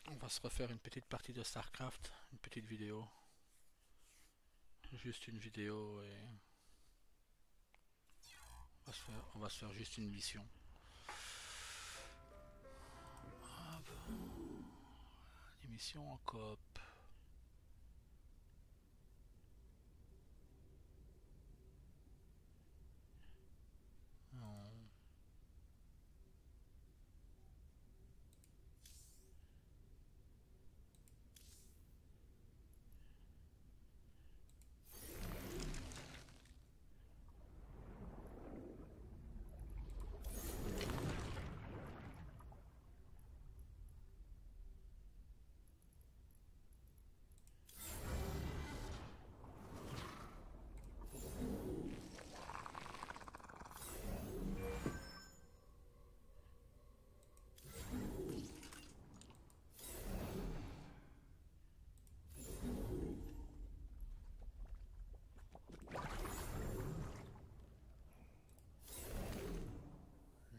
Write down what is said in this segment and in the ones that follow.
On va se refaire une petite partie de StarCraft, une petite vidéo. Juste une vidéo et on va se faire juste une mission. Une mission en coop. Non.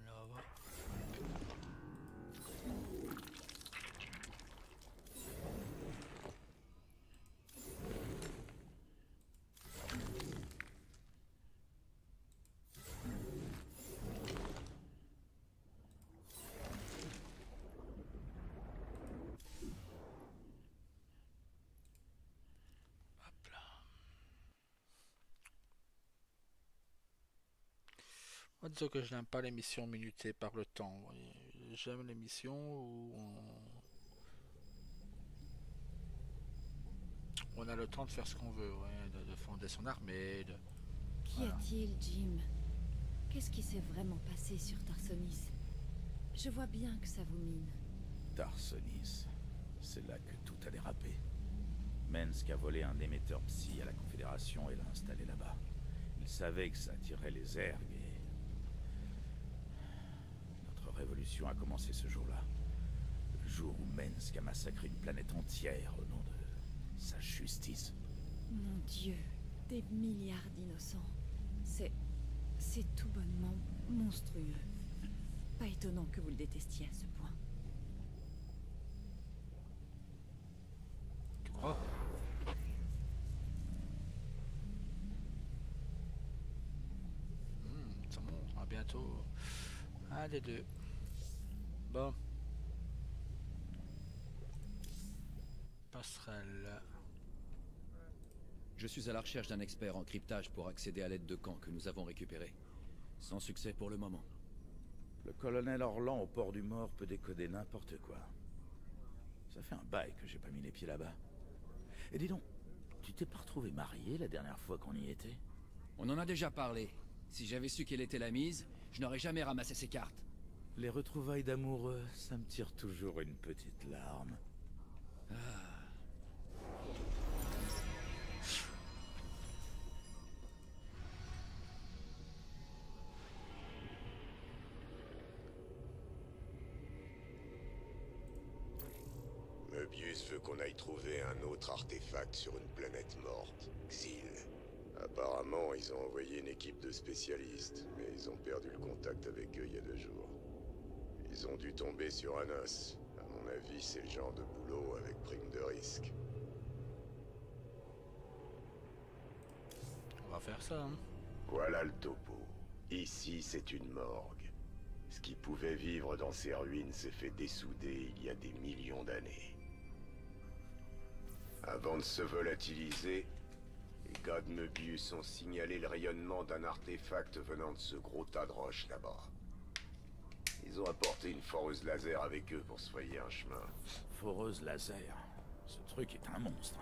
Là-bas. Hop là. Moi, disons que je n'aime pas les missions minutées par le temps. J'aime les missions où on a le temps de faire ce qu'on veut, ouais, de fonder son armée. Qu'y Voilà. a-t-il, Jim? Qu'est-ce qui s'est vraiment passé sur Tarsonis? Je vois bien que ça vous mine. Tarsonis. C'est là que tout a dérapé. Mensk a volé un émetteur psy à la Confédération et l'a installé là-bas. Il savait que ça attirait les ergs et... Notre révolution a commencé ce jour-là. Le jour où Mensk a massacré une planète entière au nom de sa justice. Mon Dieu, des milliards d'innocents. C'est tout bonnement monstrueux. Pas étonnant que vous le détestiez à ce point. Tu crois? Ça monte, à bientôt. Un des deux. Bon. Passerelle. Je suis à la recherche d'un expert en cryptage pour accéder à l'aide de camp que nous avons récupéré. Sans succès pour le moment. Le colonel Orlan au port du Mort peut décoder n'importe quoi. Ça fait un bail que j'ai pas mis les pieds là-bas. Et dis donc, tu t'es pas retrouvé marié la dernière fois qu'on y était? On en a déjà parlé. Si j'avais su quelle était la mise, je n'aurais jamais ramassé ces cartes. Les retrouvailles d'amoureux, ça me tire toujours une petite larme. Möbius veut qu'on aille trouver un autre artefact sur une planète morte, Xil. Apparemment, ils ont envoyé une équipe de spécialistes, mais ils ont perdu le contact avec eux il y a 2 jours. Ils ont dû tomber sur un os. À mon avis, c'est le genre de boulot avec prime de risque. On va faire ça, hein. Voilà le topo. Ici, c'est une morgue. Ce qui pouvait vivre dans ces ruines s'est fait dessouder il y a des millions d'années. Avant de se volatiliser, les gars de Möbius ont signalé le rayonnement d'un artefact venant de ce gros tas de roches là-bas. Ils ont apporté une foreuse laser avec eux pour se frayer un chemin. Foreuse laser. Ce truc est un monstre.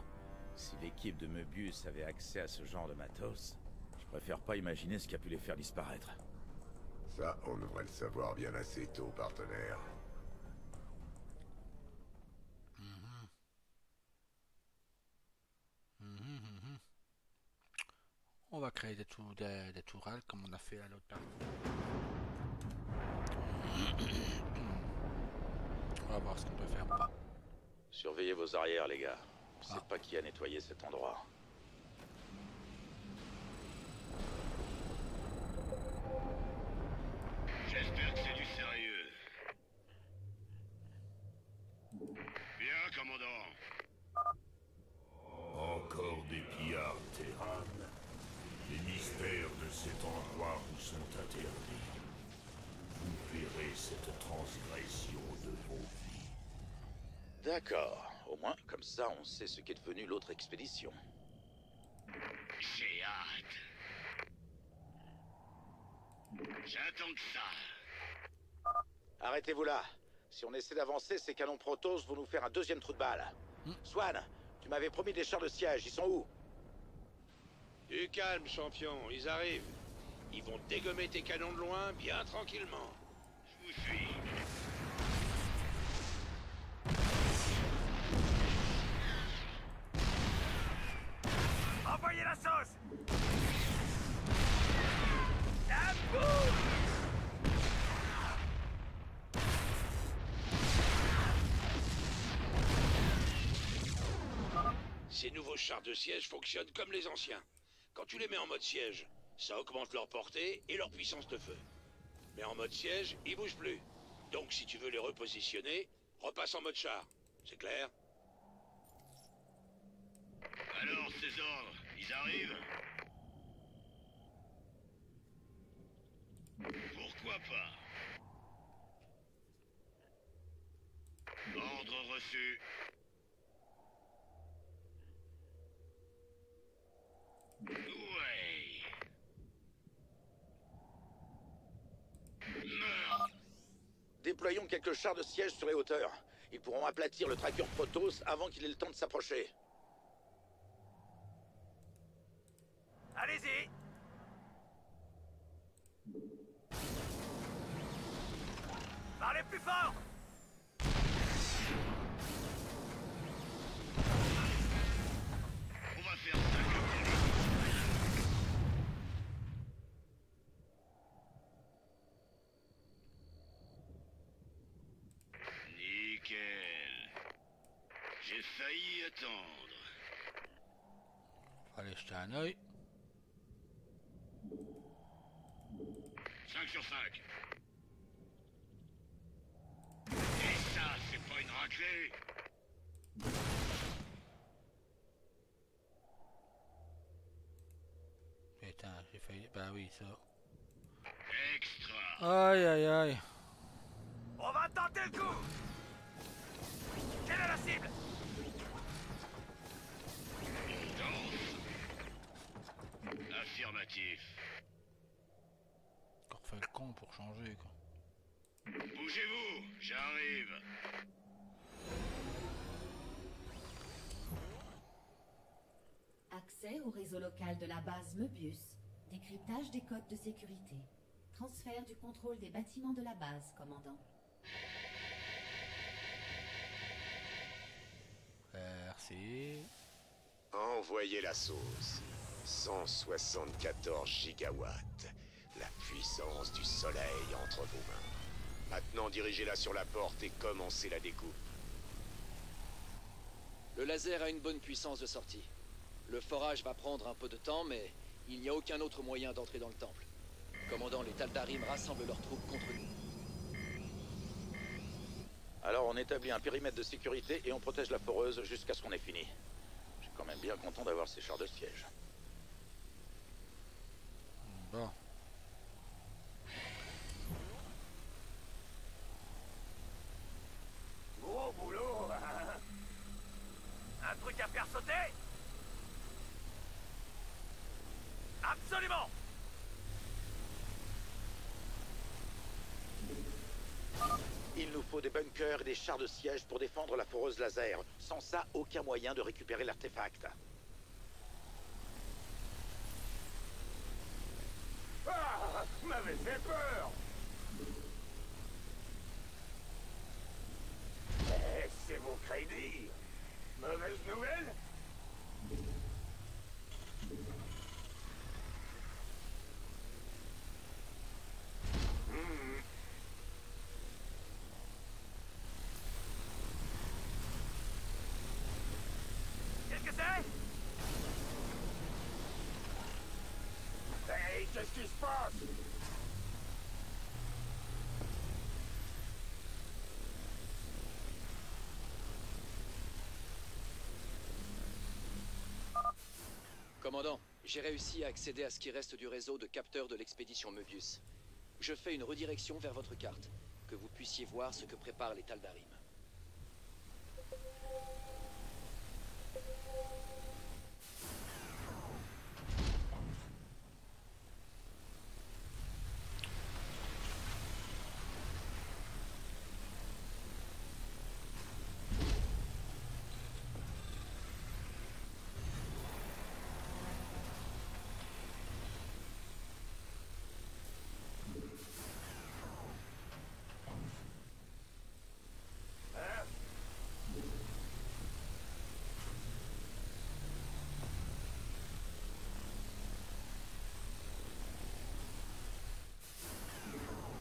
Si l'équipe de Möbius avait accès à ce genre de matos, je préfère pas imaginer ce qui a pu les faire disparaître. Ça, on devrait le savoir bien assez tôt, partenaire. On va créer des tourelles comme on a fait à l'autre partie. On va voir ce qu'on peut faire ou pas. Surveillez vos arrières, les gars. Je sais pas qui a nettoyé cet endroit. J'espère que c'est du sérieux. D'accord. Au moins, comme ça, on sait ce qu'est devenu l'autre expédition. J'ai hâte. J'attends que ça. Arrêtez-vous là. Si on essaie d'avancer, ces canons Protoss vont nous faire un deuxième trou de balle. Swan, tu m'avais promis des chars de siège, ils sont où? Du calme, champion, ils arrivent. Ils vont dégommer tes canons de loin, bien tranquillement. Je vous suis. Envoyez la sauce! La boue! Ces nouveaux chars de siège fonctionnent comme les anciens. Quand tu les mets en mode siège, ça augmente leur portée et leur puissance de feu. Mais en mode siège, ils bougent plus. Donc si tu veux les repositionner, repasse en mode char. C'est clair? Alors, ces ordres, ils arrivent? Pourquoi pas? Ordre reçu. Ouais. Meurs. Déployons quelques chars de siège sur les hauteurs. Ils pourront aplatir le tracker Protoss avant qu'il ait le temps de s'approcher. Allez-y! Parlez plus fort! On va faire ça comme on dit. Nickel. J'ai failli attendre. Allez jeter un œil. 5 sur 5. Et ça, c'est pas une raclée? Putain, j'ai failli... Bah oui, ça. Extra. Aïe aïe aïe. On va tenter le coup! Quelle est la cible? On danse? Affirmatif. Encore fait le con pour changer quoi. Bougez-vous, j'arrive. Accès au réseau local de la base Möbius. Décryptage des codes de sécurité. Transfert du contrôle des bâtiments de la base, commandant. Merci. Envoyez la sauce. 174 gigawatts. La puissance du soleil entre vos mains. Maintenant, dirigez-la sur la porte et commencez la découpe. Le laser a une bonne puissance de sortie. Le forage va prendre un peu de temps, mais il n'y a aucun autre moyen d'entrer dans le temple. Commandant, les Tal'Darim rassemblent leurs troupes contre nous. Alors on établit un périmètre de sécurité et on protège la foreuse jusqu'à ce qu'on ait fini. Je suis quand même bien content d'avoir ces chars de siège. Bon. Gros boulot! Un truc à faire sauter? Absolument! Il nous faut des bunkers et des chars de siège pour défendre la foreuse laser. Sans ça, aucun moyen de récupérer l'artefact. Ah! M'avait fait peur! Eh, c'est vos crédits! Mauvaise nouvelle? Qu'est-ce que c'est? Hey, qu'est-ce qui se passe? Commandant, j'ai réussi à accéder à ce qui reste du réseau de capteurs de l'expédition Möbius. Je fais une redirection vers votre carte, que vous puissiez voir ce que préparent les Tal'Darim.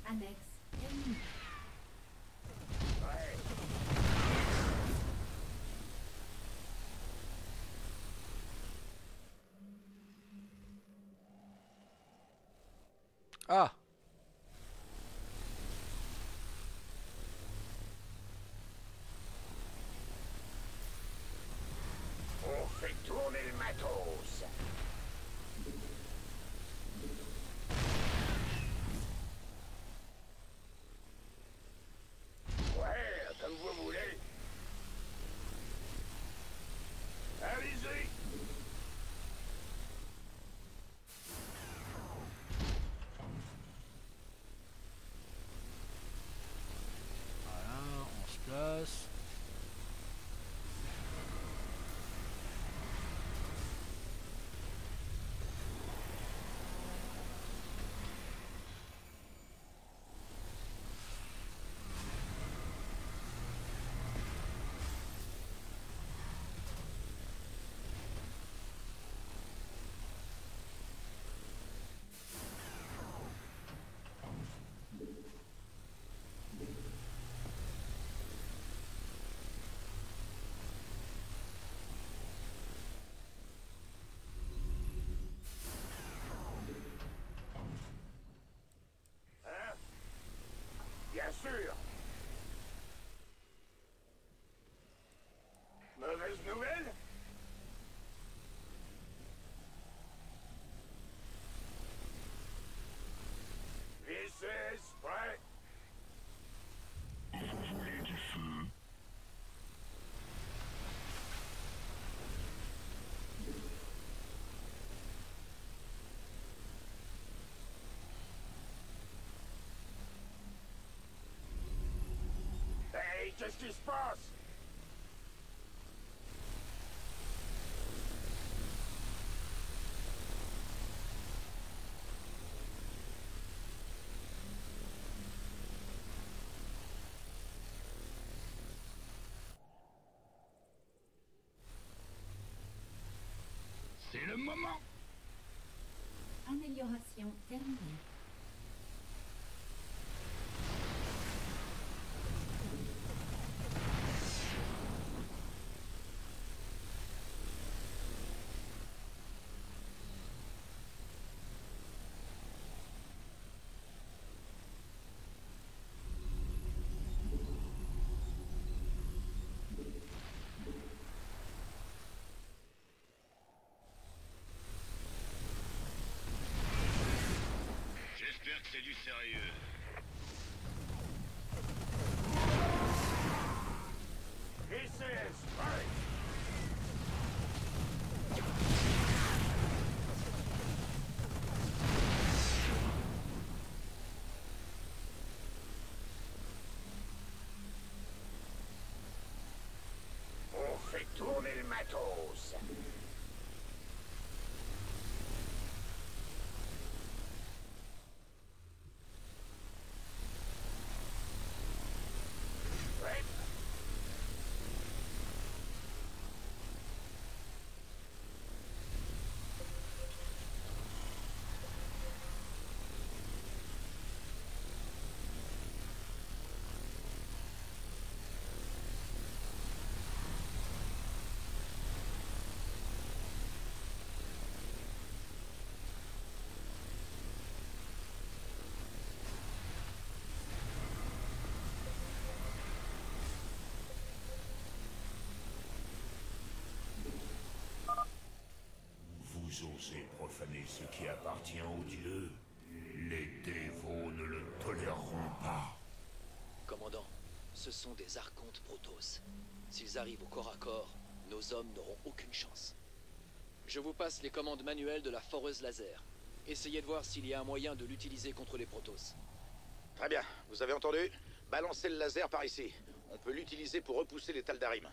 Annexe terminée. Ah! On fait tourner le matos. Ouais, comme vous voulez. Allez-y. Voilà, on se place. Bien sûr. Mauvaise nouvelle? VCS, prêt? Vous voulez du feu? Hey, qu'est-ce qui se passe? C'est le moment. Amélioration terminée. J'espère que c'est du sérieux. VCS, prêt? On fait tourner le matos. Prêt? Vous osez profaner ce qui appartient aux dieux. Les dévots ne le toléreront pas. Commandant, ce sont des archontes Protoss. S'ils arrivent au corps à corps, nos hommes n'auront aucune chance. Je vous passe les commandes manuelles de la foreuse laser. Essayez de voir s'il y a un moyen de l'utiliser contre les Protoss. Très bien, vous avez entendu? Balancez le laser par ici. On peut l'utiliser pour repousser les Tal'Darim.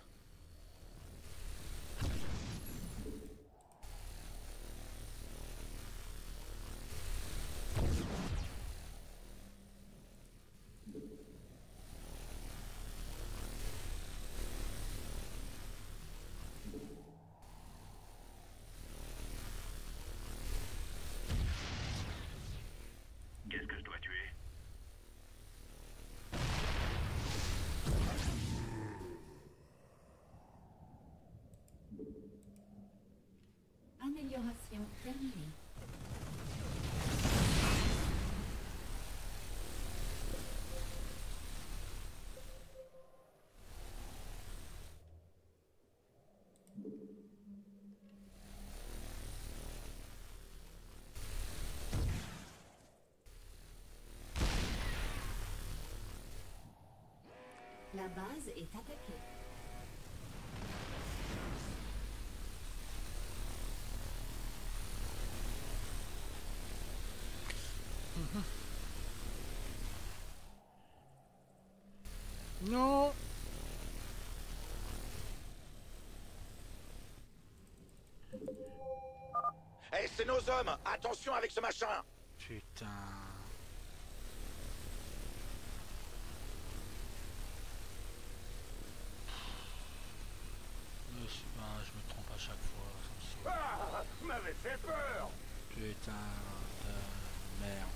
Qu'est-ce que je dois tuer? Amélioration terminée. La base est attaquée. Non. Eh, c'est nos hommes! Attention avec ce machin! Putain. Je me trompe à chaque fois. Ça me saoule. Ah, m'avait fait peur. Putain de merde.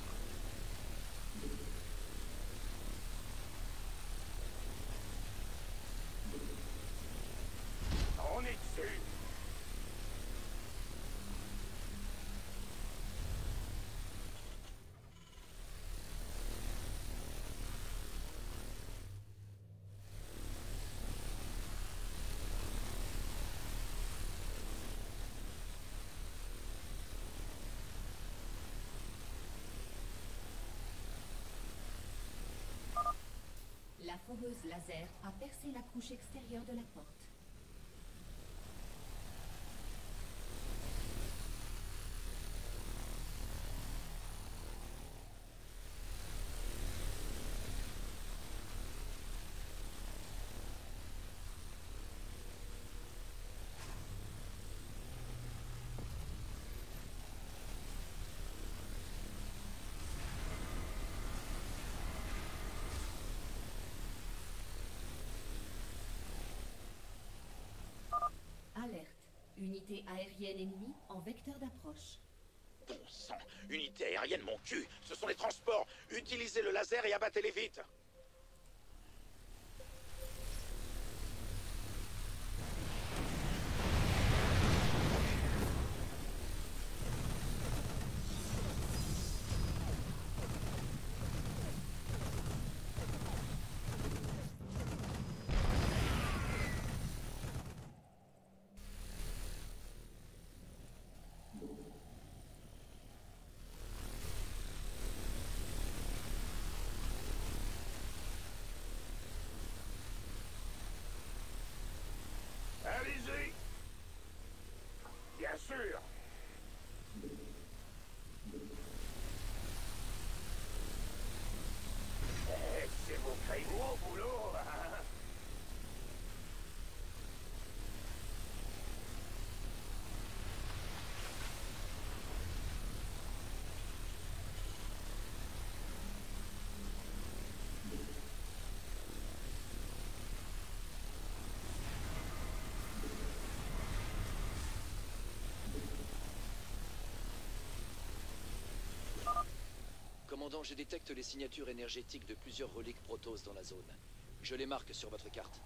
On est dessus. La foreuse laser a percé la couche extérieure de la porte. Alerte. Unité aérienne ennemie en vecteur d'approche. Bon sang, unité aérienne, mon cul! Ce sont les transports! Utilisez le laser et abattez-les vite! Allez-y. Bien sûr. Eh, c'est vos gros boulot, hein. Commandant, je détecte les signatures énergétiques de plusieurs reliques Protoss dans la zone. Je les marque sur votre carte.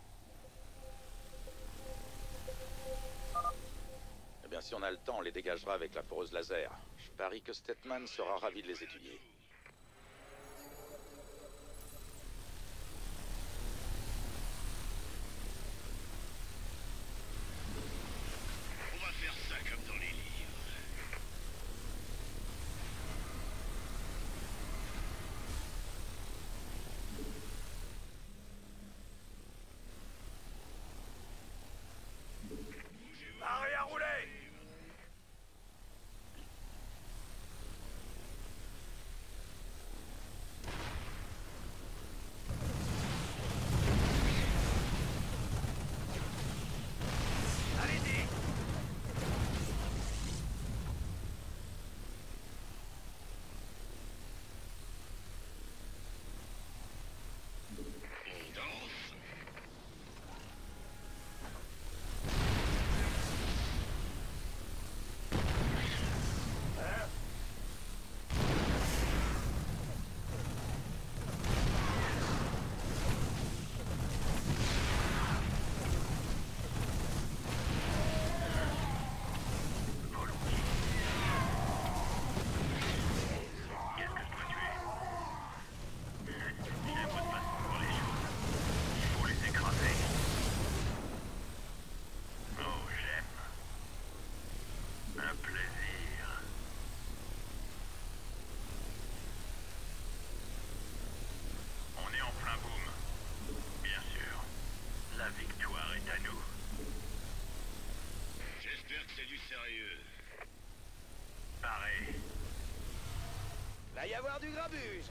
Eh bien, si on a le temps, on les dégagera avec la foreuse laser. Je parie que Stetman sera ravi de les étudier. On va faire ça comme dans les livres. faire du grabuge.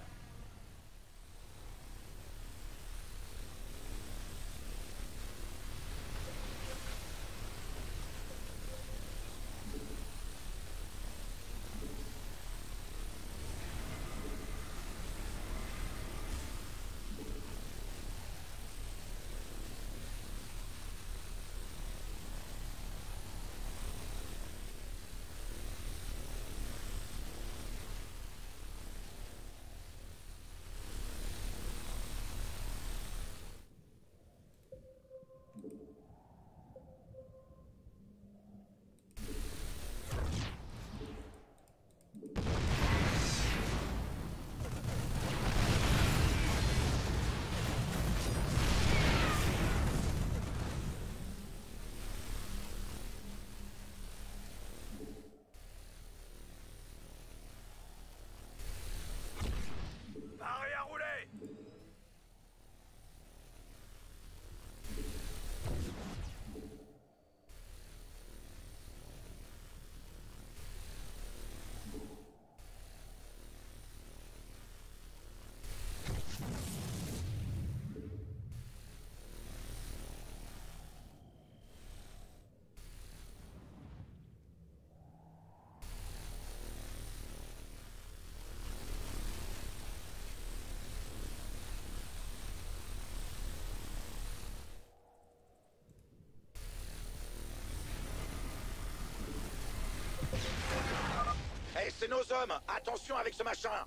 Hey, c'est nos hommes! Attention avec ce machin!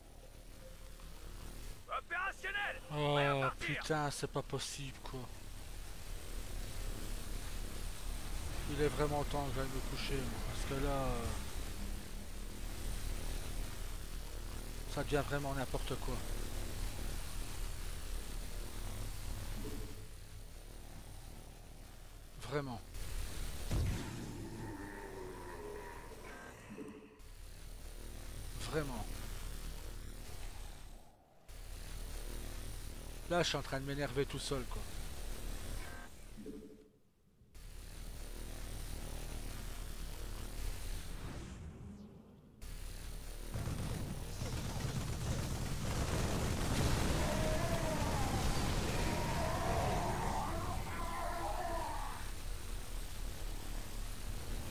Opérationnel! Oh putain, c'est pas possible quoi. Il est vraiment temps que j'aille me coucher, moi, parce que là... ça devient vraiment n'importe quoi. Vraiment. Vraiment. Là, je suis en train de m'énerver tout seul, quoi.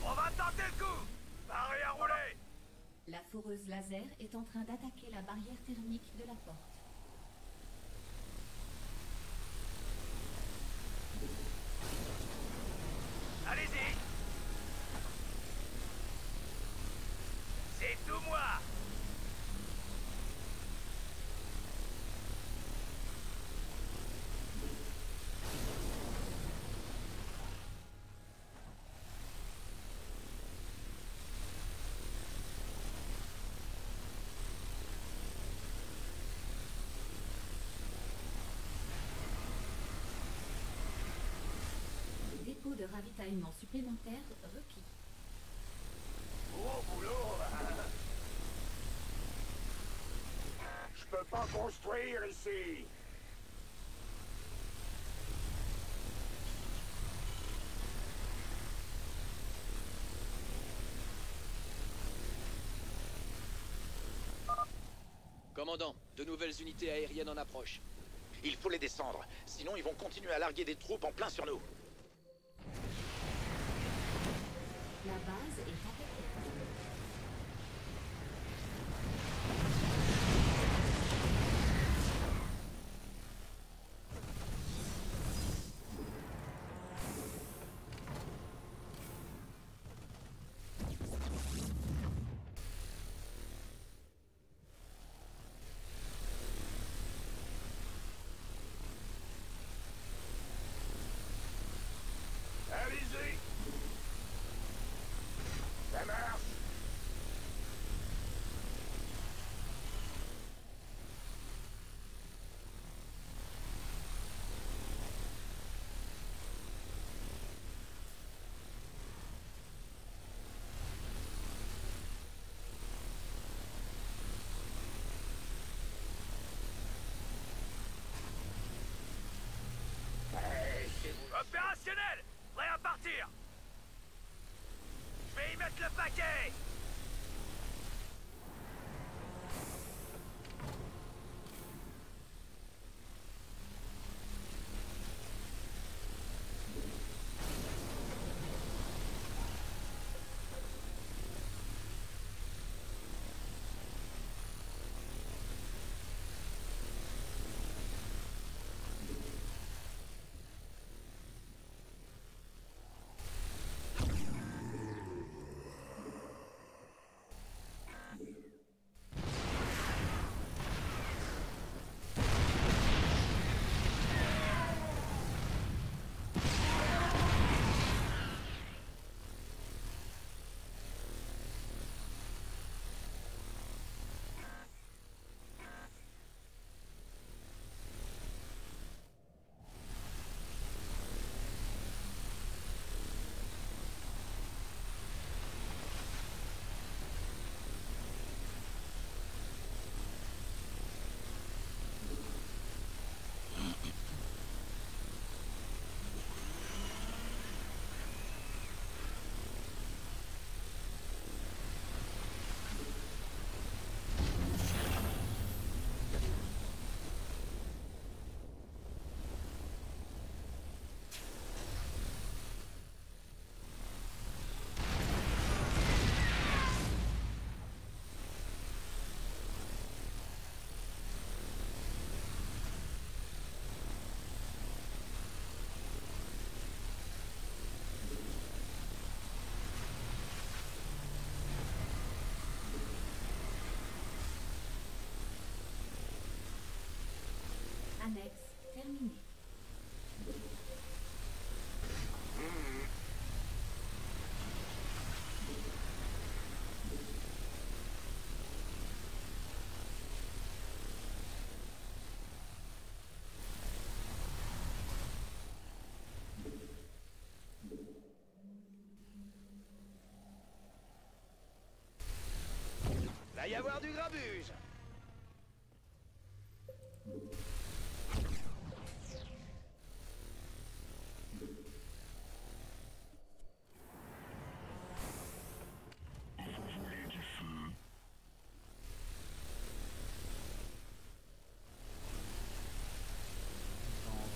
On va tenter le coup! Paré à rouler! La foreuse laser est en train d'attaquer la barrière thermique de la porte. Allez-y! C'est tout moi! Dépôt de ravitaillement supplémentaire requis. Gros boulot, hein. Je peux pas construire ici. Commandant, de nouvelles unités aériennes en approche. Il faut les descendre, sinon ils vont continuer à larguer des troupes en plein sur nous. La base est attaquée. Allez-y. Ça marche. Opérationnel! Prêt à partir! Je vais y mettre le paquet! annexe terminée. Va y avoir du grabuge.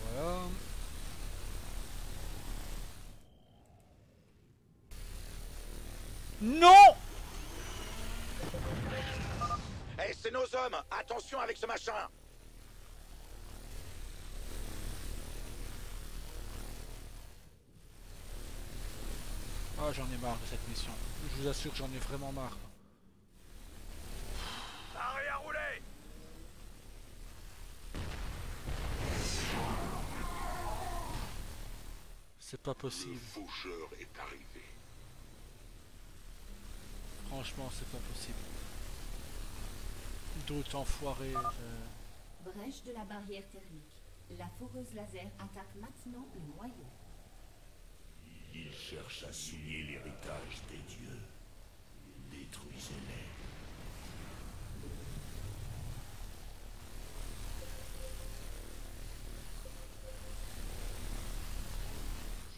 Voilà. Non! Hé, c'est nos hommes! Attention avec ce machin! Ah, j'en ai marre de cette mission. Je vous assure que j'en ai vraiment marre. Arrière rouler. C'est pas possible. Le faucheur est arrivé. Franchement, c'est pas possible. D'autres enfoirés. Brèche de la barrière thermique. La foreuse laser attaque maintenant le noyau. Il cherche à souiller l'héritage des dieux. Détruisez-les.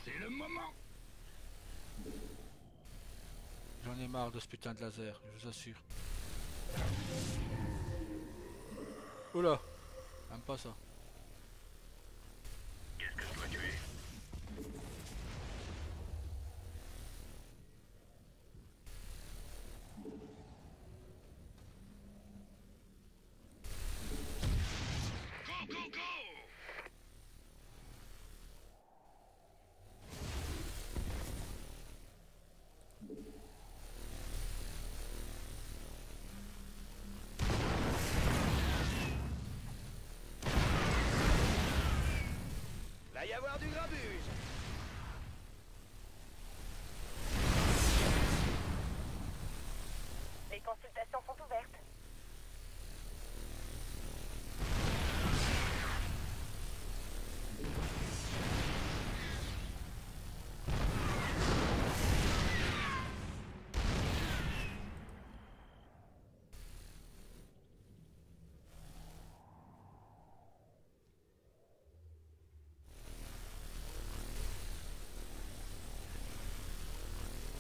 C'est le moment. J'en ai marre de ce putain de laser, je vous assure. Oula, j'aime pas ça. Qu'est-ce que je dois tuer? Go, go, go! Va y avoir du grabuge. Les consultations sont ouvertes.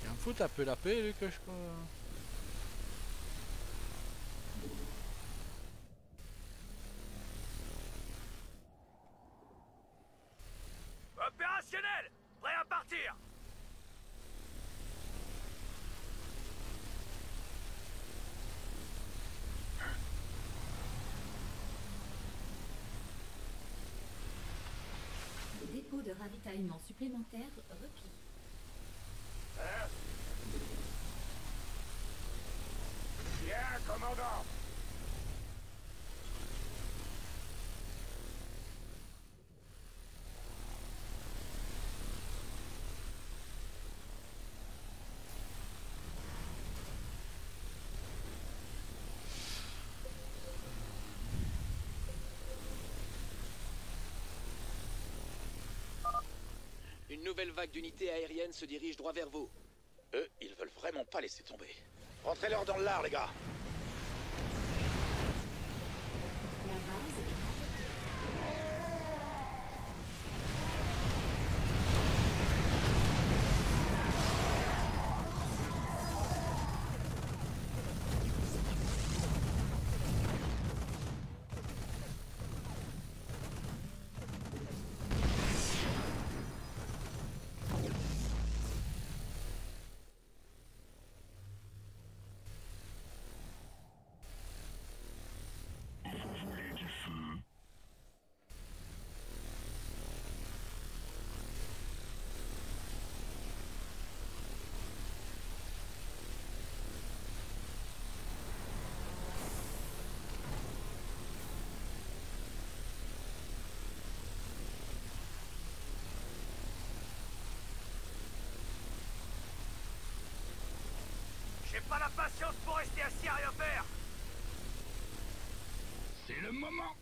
Il me fout un peu la paix, lui, que je crois. Opérationnel. Prêt à partir. Dépôt de ravitaillement supplémentaire requis. Bien, commandant. Une nouvelle vague d'unités aériennes se dirige droit vers vous. Eux, ils veulent vraiment pas laisser tomber. Rentrez-leur dans le lard, les gars! La base est pas la patience pour rester assis à rien faire. C'est le moment.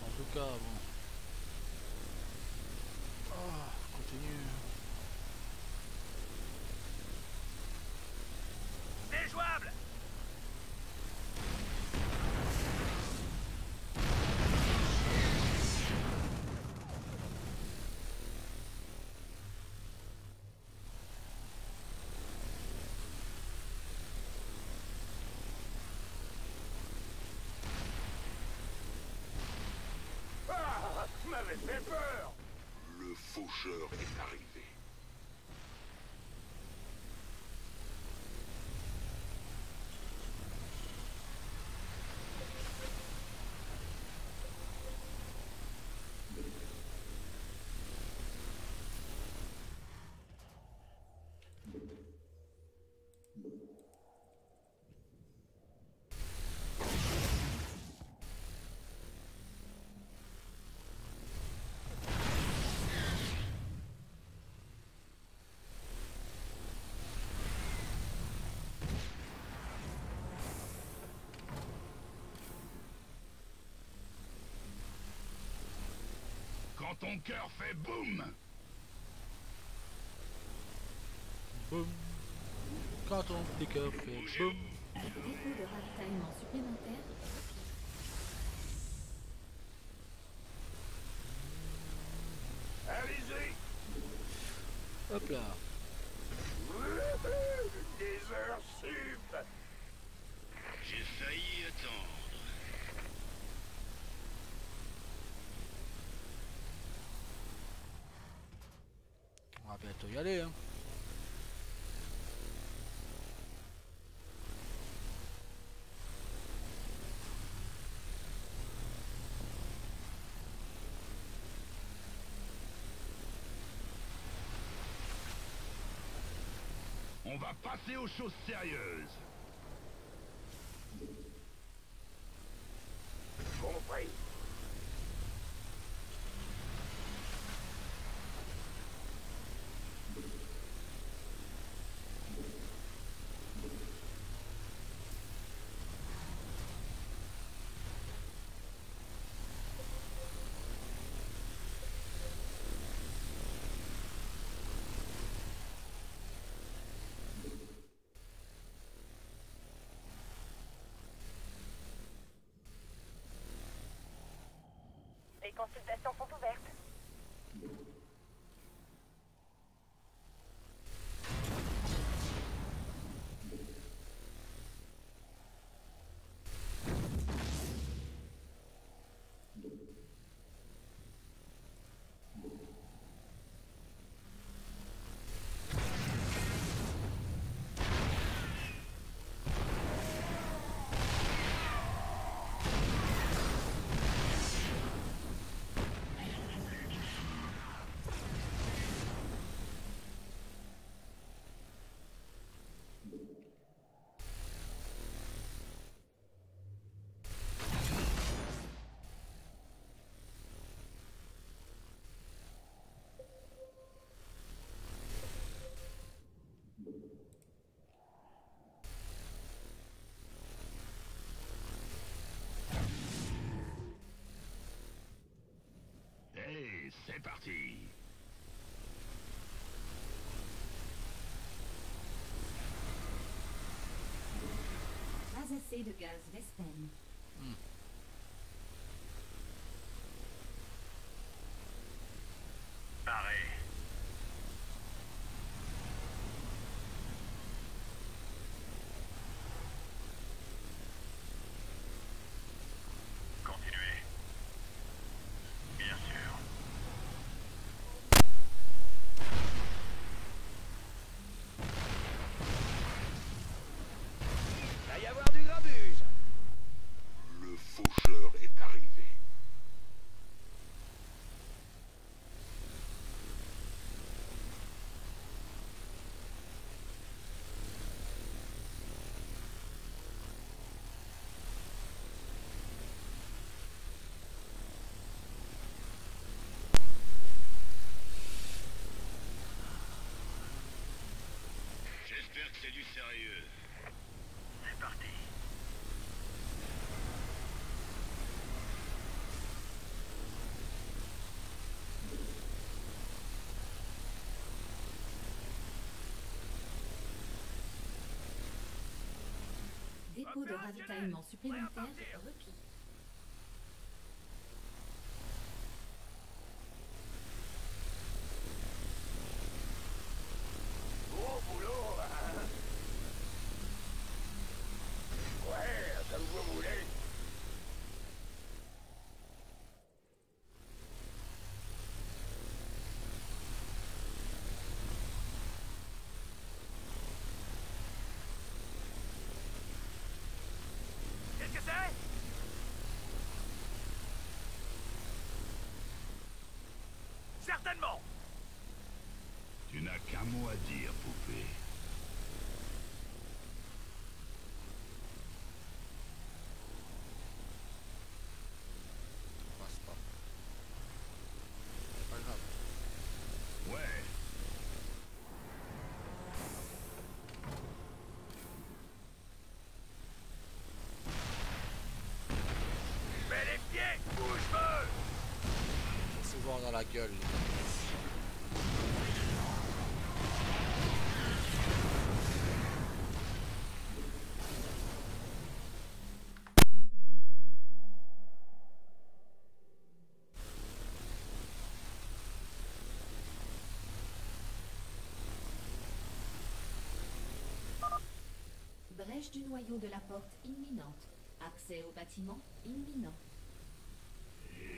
En tout cas, bon. Ah, continue. C'est jouable. Ah, tu m'avais fait peur. Le faucheur est arrivé. Quand ton cœur fait boum. Boum. Quand ton petit cœur fait boum. Dépôt de ravitaillement supplémentaire. Allez-y. Hop là. Des heures sup. J'ai failli attendre. On va bientôt y aller, hein. On va passer aux choses sérieuses. Compris. Les consultations sont ouvertes. Hey, c'est parti. Pas assez de gaz Vespen. Arrêt. Continuez. Bien sûr. Va y avoir du grabuge. Le C'est du sérieux. C'est parti. Dépôt de ravitaillement supplémentaire requis. Gros boulot, hein? Ouais, comme vous voulez. Qu'est-ce que c'est? Certainement. Tu n'as qu'un mot à dire, poupée. Passe pas. C'est pas grave. Ouais. Mets les pieds, bouge-feu! C'est souvent dans la gueule. Brèche du noyau de la porte imminente. Accès au bâtiment imminent.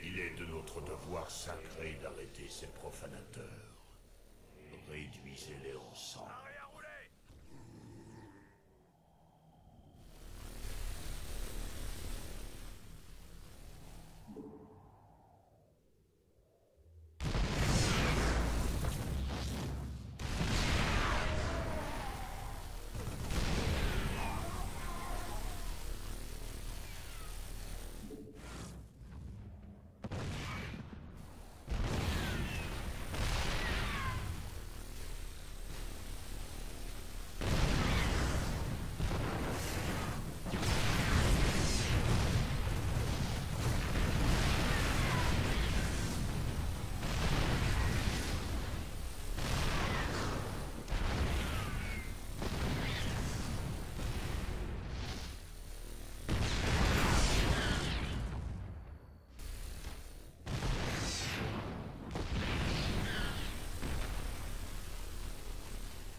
Il est de notre devoir sacré d'arrêter ces profanateurs. Réduisez-les en sang. Arrière roulé!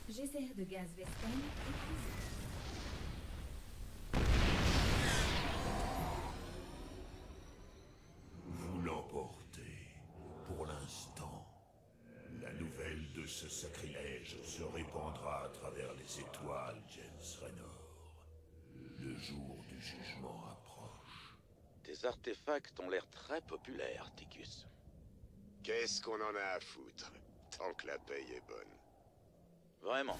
Geyser de gaz Vespen épuisé. Vous l'emportez. Pour l'instant. La nouvelle de ce sacrilège se répandra à travers les étoiles, James Raynor. Le jour du jugement approche. Tes artefacts ont l'air très populaires, Ticus. Qu'est-ce qu'on en a à foutre, tant que la paye est bonne? Vraiment.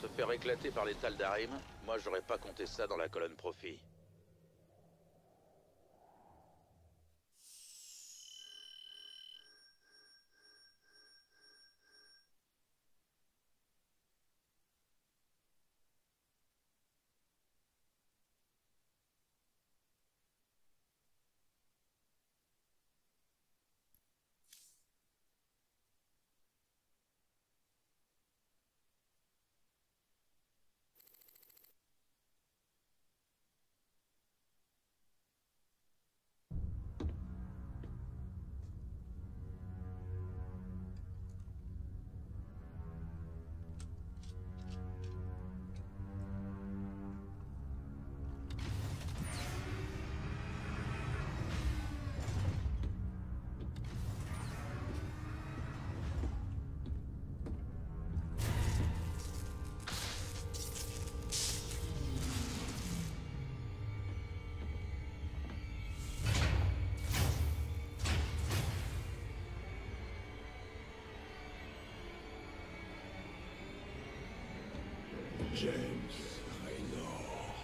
Se faire éclater par les Tal'Darim, moi j'aurais pas compté ça dans la colonne profit. James Raynor.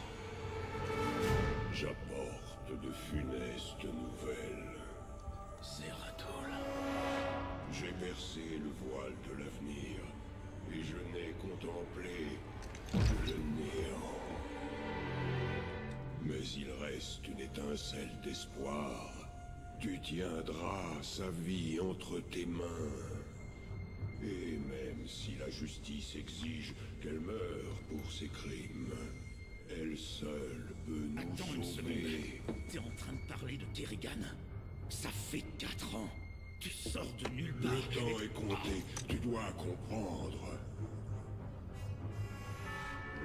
J'apporte de funestes nouvelles. Zeratul. J'ai percé le voile de l'avenir et je n'ai contemplé le néant. Mais il reste une étincelle d'espoir. Tu tiendras sa vie entre tes mains. Et même si la justice exige qu'elle meure pour ses crimes, elle seule peut nous Attends une sauver. seconde. T'es en train de parler de Kerrigan? Ça fait 4 ans. Tu sors de nulle part. Le temps est compté. Tu dois comprendre.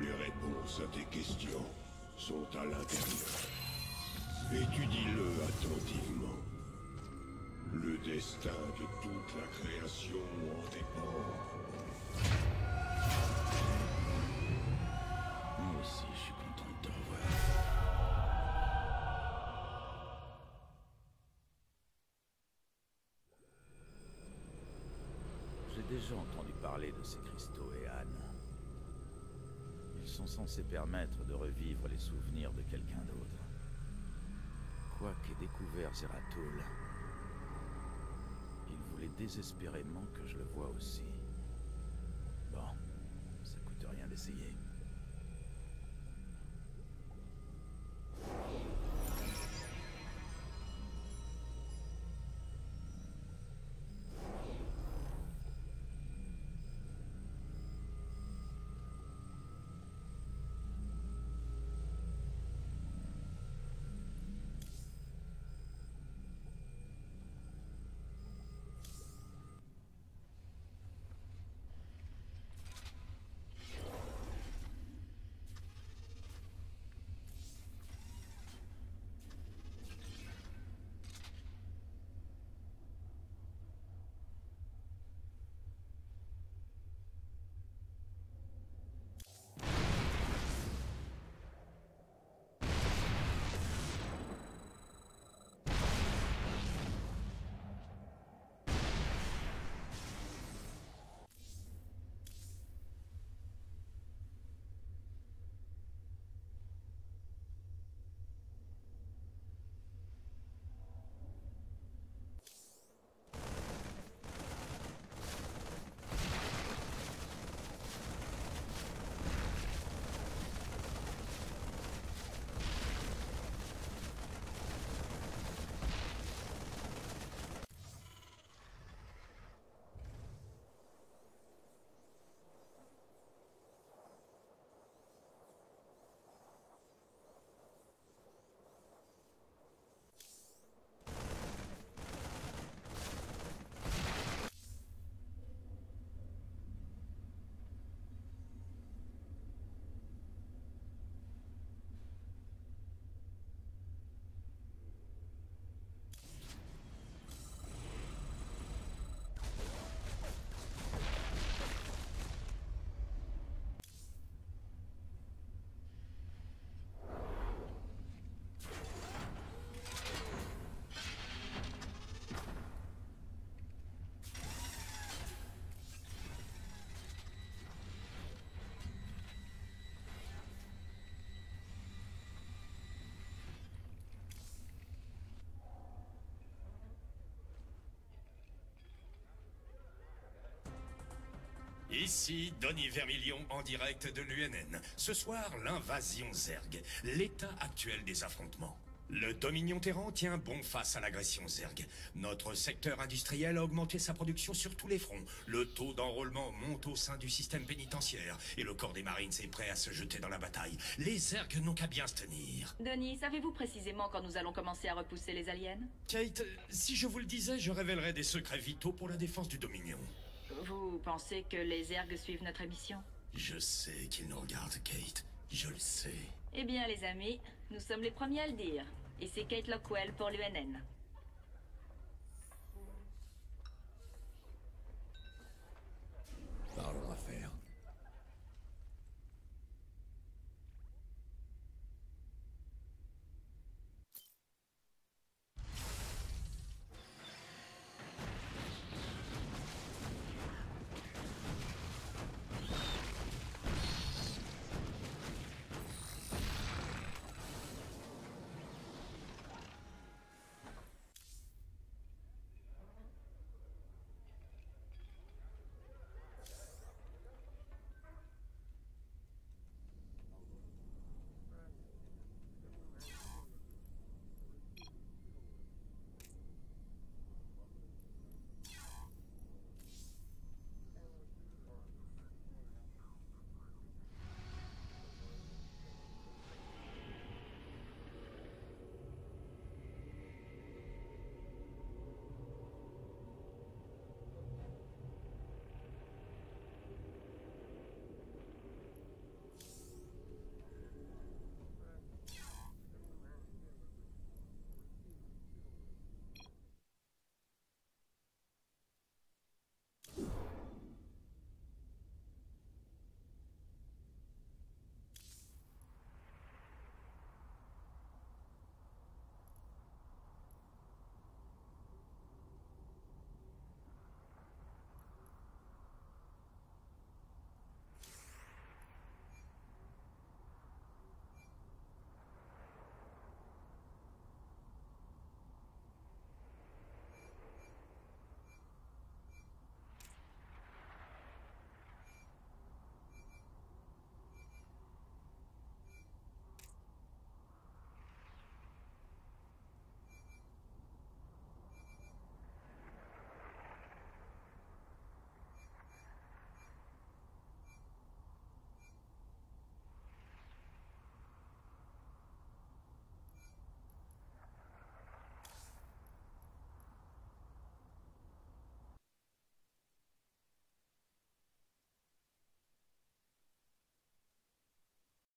Les réponses à tes questions sont à l'intérieur. Étudie-le attentivement. Le destin de toute la création en dépend. Moi aussi, je suis content de te revoir. J'ai déjà entendu parler de ces cristaux et Anne. Ils sont censés permettre de revivre les souvenirs de quelqu'un d'autre. Quoi qu'ait découvert Zeratul, il voulait désespérément que je le voie aussi. Bon, ça coûte rien d'essayer. Ici, Donny Vermilion en direct de l'UNN. Ce soir, l'invasion Zerg, l'état actuel des affrontements. Le Dominion Terran tient bon face à l'agression Zerg. Notre secteur industriel a augmenté sa production sur tous les fronts. Le taux d'enrôlement monte au sein du système pénitentiaire. Et le corps des Marines est prêt à se jeter dans la bataille. Les Zerg n'ont qu'à bien se tenir. Donny, savez-vous précisément quand nous allons commencer à repousser les aliens? Kate, si je vous le disais, je révélerais des secrets vitaux pour la défense du Dominion. Vous pensez que les Zerg suivent notre émission? Je sais qu'ils nous regardent, Kate. Je le sais. Eh bien, les amis, nous sommes les premiers à le dire. Et c'est Kate Lockwell pour l'UNN.